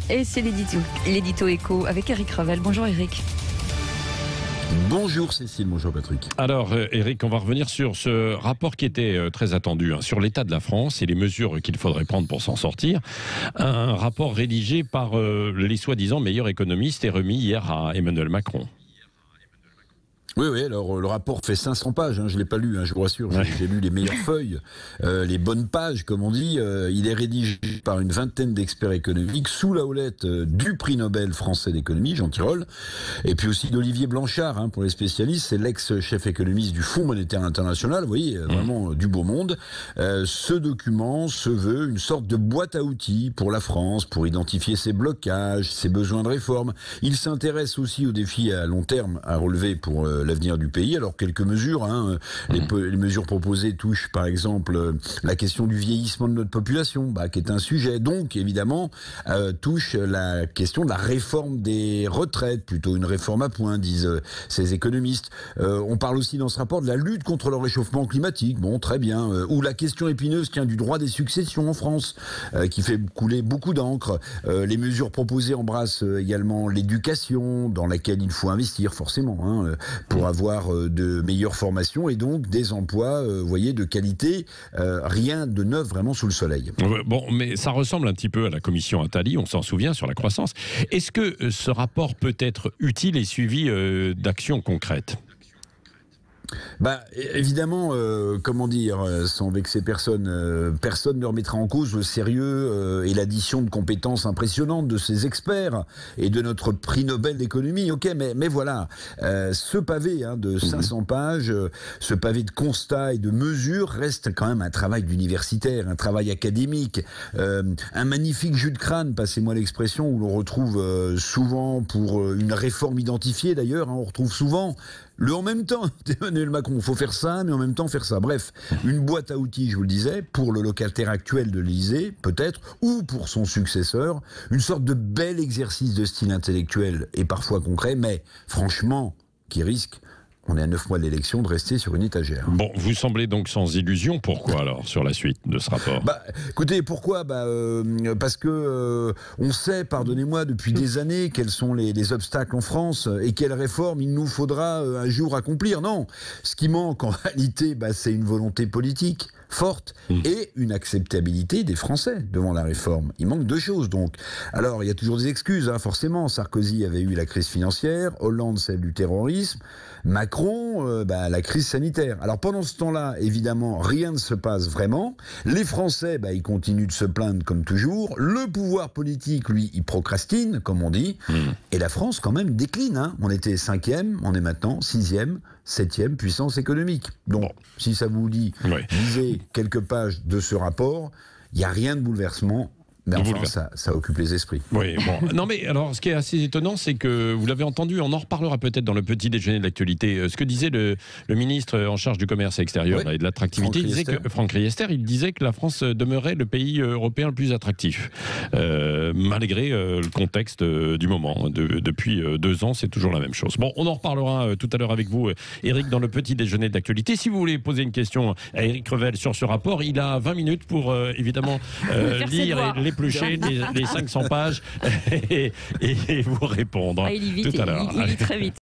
Et c'est l'édito écho avec Eric Revel. Bonjour Eric. Bonjour Cécile, bonjour Patrick. Alors Eric, on va revenir sur ce rapport qui était très attendu, sur l'état de la France et les mesures qu'il faudrait prendre pour s'en sortir. Un rapport rédigé par les soi-disant meilleurs économistes et remis hier à Emmanuel Macron. Oui, alors le rapport fait 500 pages, je ne l'ai pas lu, je vous rassure, j'ai lu les meilleures feuilles, les bonnes pages comme on dit. Il est rédigé par une vingtaine d'experts économiques sous la houlette du prix Nobel français d'économie, Jean Tirole, et puis aussi d'Olivier Blanchard, pour les spécialistes, c'est l'ex-chef économiste du Fonds monétaire international, vous voyez, vraiment du beau monde. Ce document se veut une sorte de boîte à outils pour la France, pour identifier ses blocages, ses besoins de réforme. Il s'intéresse aussi aux défis à long terme à relever pour l'avenir du pays. Alors quelques mesures, les mesures proposées touchent par exemple la question du vieillissement de notre population, qui est un sujet. Donc évidemment touche la question de la réforme des retraites, plutôt une réforme à point, disent ces économistes. On parle aussi dans ce rapport de la lutte contre le réchauffement climatique, bon très bien, ou la question épineuse du droit des successions en France, qui fait couler beaucoup d'encre. Les mesures proposées embrassent également l'éducation, dans laquelle il faut investir forcément, pour avoir de meilleures formations et donc des emplois, de qualité. Rien de neuf vraiment sous le soleil. Bon, mais ça ressemble un petit peu à la commission Attali, on s'en souvient, sur la croissance. Est-ce que ce rapport peut être utile et suivi d'actions concrètes ? Évidemment, sans vexer personne, personne ne remettra en cause le sérieux et l'addition de compétences impressionnantes de ces experts et de notre prix Nobel d'économie. Ok, mais voilà, ce pavé de 500 pages, ce pavé de constats et de mesures reste quand même un travail d'universitaire, un travail académique, un magnifique jus de crâne, passez-moi l'expression, où l'on retrouve souvent pour une réforme identifiée d'ailleurs, on retrouve souvent le en même temps d'Emmanuel Macron. Il faut faire ça, mais en même temps faire ça. Bref, une boîte à outils, je vous le disais, pour le locataire actuel de l'Élysée, peut-être, ou pour son successeur. Une sorte de bel exercice de style intellectuel et parfois concret, mais franchement, qui risque, on est à 9 mois de l'élection, de rester sur une étagère. Bon, vous semblez donc sans illusion. Pourquoi alors, sur la suite de ce rapport ? Écoutez, pourquoi ? Parce que on sait, pardonnez-moi, depuis des années, quels sont les obstacles en France et quelles réformes il nous faudra un jour accomplir. Non, ce qui manque en réalité, c'est une volonté politique forte et une acceptabilité des Français devant la réforme. Il manque deux choses donc. Alors, il y a toujours des excuses, forcément. Sarkozy avait eu la crise financière, Hollande celle du terrorisme, Macron la crise sanitaire. Alors pendant ce temps-là, évidemment, rien ne se passe vraiment. Les Français, ils continuent de se plaindre comme toujours. Le pouvoir politique, lui, il procrastine, comme on dit. Et la France, quand même, décline. On était 5e, on est maintenant 6e, 7e puissance économique. Donc, si ça vous dit, lisez quelques pages de ce rapport, il n'y a rien de bouleversement. Mais enfin, ça occupe les esprits. Oui, bon. Non, mais alors, ce qui est assez étonnant, c'est que vous l'avez entendu, on en reparlera peut-être dans le petit déjeuner de l'actualité. Ce que disait le ministre en charge du commerce extérieur et de l'attractivité, Franck Riester, il disait que la France demeurait le pays européen le plus attractif, malgré le contexte du moment. Depuis 2 ans, c'est toujours la même chose. Bon, on en reparlera tout à l'heure avec vous, Eric, dans le petit déjeuner de l'actualité. Si vous voulez poser une question à Eric Revel sur ce rapport, il a 20 minutes pour, évidemment, lire et l'éplucher les 500 pages et vous répondre il lit vite, tout à l'heure. il lit très vite.